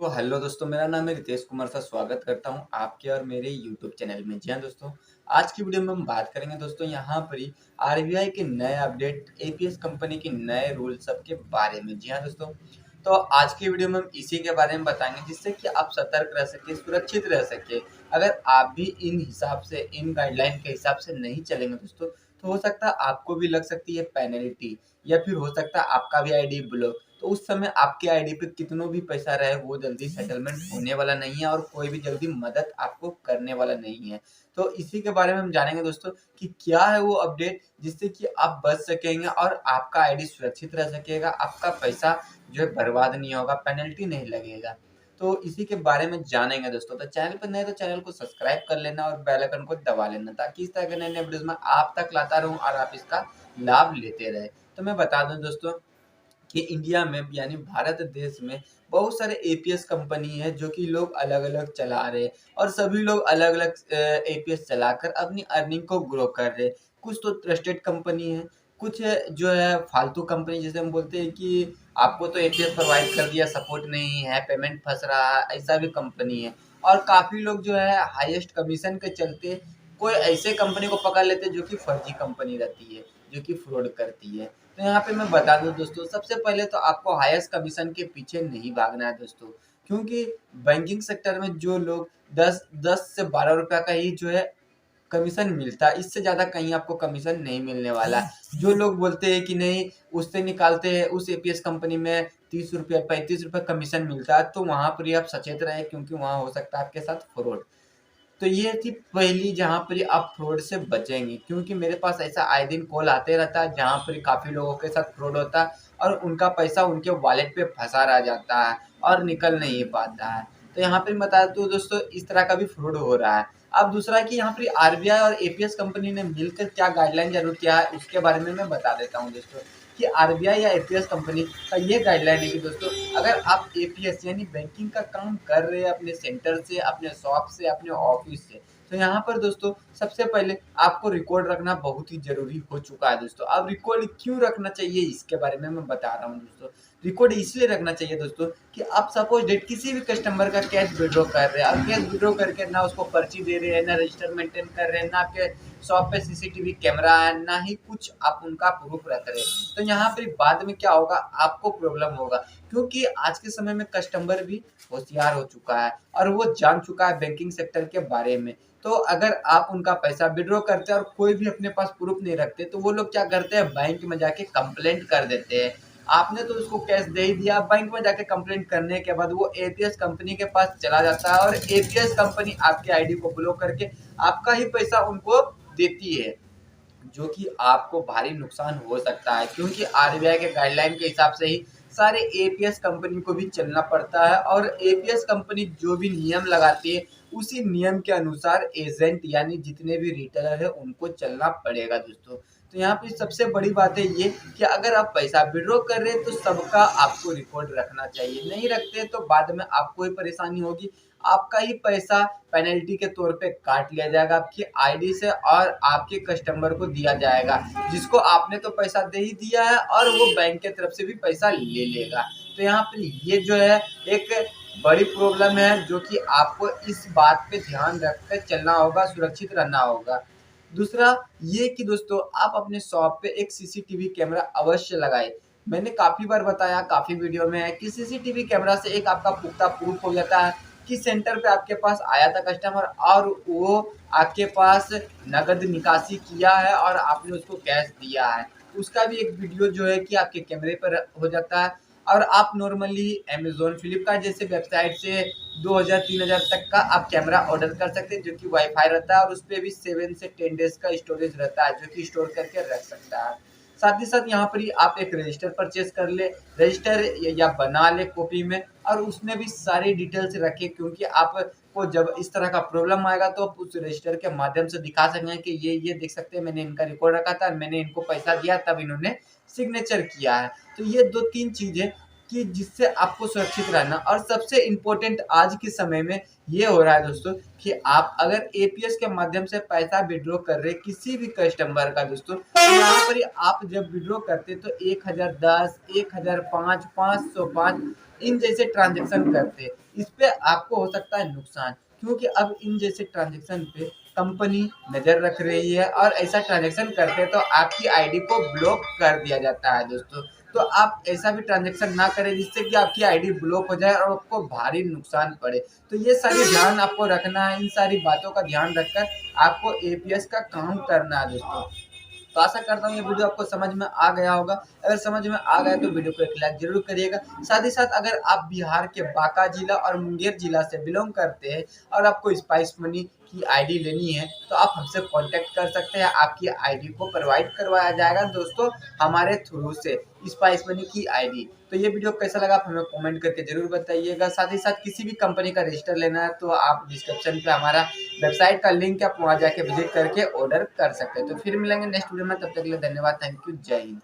तो हेलो दोस्तों, मेरा नाम है रितेश कुमार सा। स्वागत करता हूं आपके और मेरे यूट्यूब चैनल में। जी हाँ दोस्तों, आज की वीडियो में हम बात करेंगे दोस्तों यहाँ पर ही आरबीआई के नए अपडेट, एपीएस कंपनी के नए रूल सब के बारे में। जी हाँ दोस्तों, तो आज की वीडियो में हम इसी के बारे में बताएंगे जिससे कि आप सतर्क रह सके, सुरक्षित रह सके। अगर आप भी इन हिसाब से, इन गाइडलाइन के हिसाब से नहीं चलेंगे दोस्तों, तो हो सकता है आपको भी लग सकती है पेनल्टी, या फिर हो सकता है आपका भी आईडी ब्लॉक। तो उस समय आपके आईडी पे कितनों भी पैसा रहे, वो जल्दी सेटलमेंट होने वाला नहीं है और कोई भी जल्दी मदद आपको करने वाला नहीं है। तो इसी के बारे में हम जानेंगे दोस्तों कि क्या है वो अपडेट जिससे कि आप बच सकेंगे और आपका आईडी सुरक्षित रह सकेगा, आपका पैसा जो है बर्बाद नहीं होगा, पेनल्टी नहीं लगेगा। तो इसी के बारे में जानेंगे दोस्तों। तो चैनल पर नए तो चैनल को सब्सक्राइब कर लेना और बेल आइकन को दबा लेना, ताकि इस तरह के नए नए वीडियोस में आप तक लाता रहूं और आप इसका लाभ लेते रहे। तो मैं बता दूं दोस्तों कि इंडिया में यानी भारत देश में बहुत सारे एपीएस कंपनी है जो कि लोग अलग अलग चला रहे हैं, और सभी लोग अलग अलग एपीएस चलाकर अपनी अर्निंग को ग्रो कर रहे हैं। कुछ तो ट्रस्टेड कंपनी है, कुछ जो है फालतू कंपनी, जैसे हम बोलते हैं कि आपको तो एपीएस प्रोवाइड कर दिया, सपोर्ट नहीं है, पेमेंट फंस रहा है, ऐसा भी कंपनी है। और काफी लोग जो है हाईएस्ट कमीशन के चलते कोई ऐसे कंपनी को पकड़ लेते हैं जो कि फर्जी कंपनी रहती है, जो कि फ्रॉड करती है। तो यहाँ पे मैं बता दूं दोस्तों, सबसे पहले तो आपको हाईएस्ट कमीशन के पीछे नहीं भागना है दोस्तों, क्योंकि बैंकिंग सेक्टर में जो लोग 10 से 12 रुपया का ही जो है कमीशन मिलता है, इससे ज्यादा कहीं आपको कमीशन नहीं मिलने वाला है। जो लोग बोलते हैं कि नहीं, उससे निकालते हैं, उस एपीएस कंपनी में 30 रुपया 35 रुपया कमीशन मिलता है, तो वहां पर ही आप सचेत रहे, क्योंकि वहां हो सकता है आपके साथ फ्रॉड। तो ये थी पहली जहाँ पर आप फ्रॉड से बचेंगे, क्योंकि मेरे पास ऐसा आए दिन कॉल आते रहता है जहाँ पर काफ़ी लोगों के साथ फ्रॉड होता है और उनका पैसा उनके वॉलेट पे फंसा रह जाता है और निकल नहीं पाता है। तो यहाँ पे बता दूँ दोस्तों, इस तरह का भी फ्रॉड हो रहा है। अब दूसरा है कि यहाँ पर आरबीआई और एपीएस कंपनी ने मिलकर क्या गाइडलाइन जारी किया है, उसके बारे में मैं बता देता हूँ दोस्तों। कि आरबीआई या एपीएस कंपनी का ये गाइडलाइन है कि दोस्तों, अगर आप एपीएस यानी बैंकिंग का काम कर रहे हैं अपने सेंटर से, अपने शॉप से, अपने ऑफिस से, तो यहाँ पर दोस्तों सबसे पहले आपको रिकॉर्ड रखना बहुत ही जरूरी हो चुका है दोस्तों। अब रिकॉर्ड क्यों रखना चाहिए, इसके बारे में मैं बता रहा हूँ दोस्तों। रिकॉर्ड इसलिए रखना चाहिए दोस्तों कि आप सपोज डेट किसी भी कस्टमर का कैश विड्रॉ कर रहे हैं, और कैश विड्रॉ करके ना उसको पर्ची दे रहे हैं, ना रजिस्टर मेंटेन कर रहे हैं, ना आपके शॉप पे सीसीटीवी कैमरा है, ना ही कुछ आप उनका प्रूफ रख रहे हैं, तो यहाँ पे बाद में क्या होगा, आपको प्रॉब्लम होगा। क्योंकि आज के समय में कस्टमर भी होशियार हो चुका है और वो जान चुका है बैंकिंग सेक्टर के बारे में। तो अगर आप उनका पैसा विड्रॉ करते हैं और कोई भी अपने पास प्रूफ नहीं रखते, तो वो लोग क्या करते हैं, बैंक में जाके कंप्लेंट कर देते हैं। आपने तो उसको कैश दे ही दिया, बैंक में जाके कंप्लेंट करने के बाद वो एपीएस कंपनी के पास चला जाता है और एपीएस कंपनी आपके आईडी को ब्लॉक करके आपका ही पैसा उनको देती है, जो कि आपको भारी नुकसान हो सकता है। क्योंकि आरबीआई के गाइडलाइन के हिसाब से ही सारे एपीएस कंपनी को भी चलना पड़ता है, और एपीएस कंपनी जो भी नियम लगाती है उसी नियम के अनुसार एजेंट यानी जितने भी रिटेलर है उनको चलना पड़ेगा दोस्तों। तो यहाँ पे सबसे बड़ी बात है ये कि अगर आप पैसा विड्रॉ कर रहे हैं तो सबका आपको रिकॉर्ड रखना चाहिए, नहीं रखते तो बाद में आपको ही परेशानी होगी। आपका ही पैसा पेनल्टी के तौर पे काट लिया जाएगा आपकी आईडी से और आपके कस्टमर को दिया जाएगा, जिसको आपने तो पैसा दे ही दिया है और वो बैंक के तरफ से भी पैसा ले लेगा। तो यहाँ पर ये जो है एक बड़ी प्रॉब्लम है, जो कि आपको इस बात पे ध्यान रखकर चलना होगा, सुरक्षित रहना होगा। दूसरा ये कि दोस्तों, आप अपने शॉप पे एक सीसीटीवी कैमरा अवश्य लगाए। मैंने काफी बार बताया, काफी वीडियो में है कि सीसीटीवी कैमरा से एक आपका पुख्ता प्रूफ हो जाता है कि सेंटर पे आपके पास आया था कस्टमर और वो आपके पास नगद निकासी किया है और आपने उसको कैश दिया है। उसका भी एक वीडियो जो है कि आपके कैमरे पर हो जाता है। और आप नॉर्मली अमेजोन, फ्लिपकार्ट जैसे वेबसाइट से 2000-3000 तक का आप कैमरा ऑर्डर कर सकते हैं, जो कि वाईफाई रहता है और उस पर भी 7 से 10 डेज का स्टोरेज रहता है, जो कि स्टोर करके रख सकता है। साथ ही साथ यहाँ पर ही आप एक रजिस्टर परचेज कर ले, रजिस्टर या बना ले कॉपी में, और उसमें भी सारी डिटेल्स रखें, क्योंकि आपको जब इस तरह का प्रॉब्लम आएगा तो आप उस रजिस्टर के माध्यम से दिखा सकेंगे कि ये देख सकते हैं, मैंने इनका रिकॉर्ड रखा था, मैंने इनको पैसा दिया, तब इन्होंने सिग्नेचर किया है। तो ये 2-3 चीजें कि जिससे आपको सुरक्षित रहना। और सबसे इम्पोर्टेंट आज के समय में ये हो रहा है दोस्तों कि आप अगर एपीएस के माध्यम से पैसा विड्रॉ कर रहे किसी भी कस्टमर का दोस्तों, तो यहाँ पर ही आप जब विड्रॉ करते तो 1010, 1005, 505 इन जैसे ट्रांजैक्शन करते हैं, इस पे आपको हो सकता है नुकसान, क्योंकि अब इन जैसे ट्रांजैक्शन पे कंपनी नज़र रख रही है और ऐसा ट्रांजैक्शन करते हैं तो आपकी आईडी को ब्लॉक कर दिया जाता है दोस्तों। तो आप ऐसा भी ट्रांजैक्शन ना करें जिससे कि आपकी आईडी ब्लॉक हो जाए और आपको भारी नुकसान पड़े। तो ये सारी ध्यान आपको रखना है, इन सारी बातों का ध्यान रखकर आपको एपीएस का काम करना है दोस्तों। तो आशा करता हूँ ये वीडियो आपको समझ में आ गया होगा। अगर समझ में आ गया तो वीडियो को एक लाइक जरूर करिएगा। साथ ही साथ अगर आप बिहार के बांका जिला और मुंगेर जिला से बिलोंग करते हैं और आपको स्पाइस मनी की आईडी लेनी है तो आप हमसे कांटेक्ट कर सकते हैं। आपकी आईडी को प्रोवाइड करवाया जाएगा दोस्तों हमारे थ्रू से, स्पाइस मनी की आईडी। तो ये वीडियो कैसा लगा आप हमें कमेंट करके जरूर बताइएगा। साथ ही साथ किसी भी कंपनी का रजिस्टर लेना है तो आप डिस्क्रिप्शन पे हमारा वेबसाइट का लिंक है, आप वहाँ जाके विजिट करके ऑर्डर कर सकते हैं। तो फिर मिलेंगे नेक्स्ट वीडियो में, तब तक के लिए धन्यवाद, थैंक यू, जय हिंद।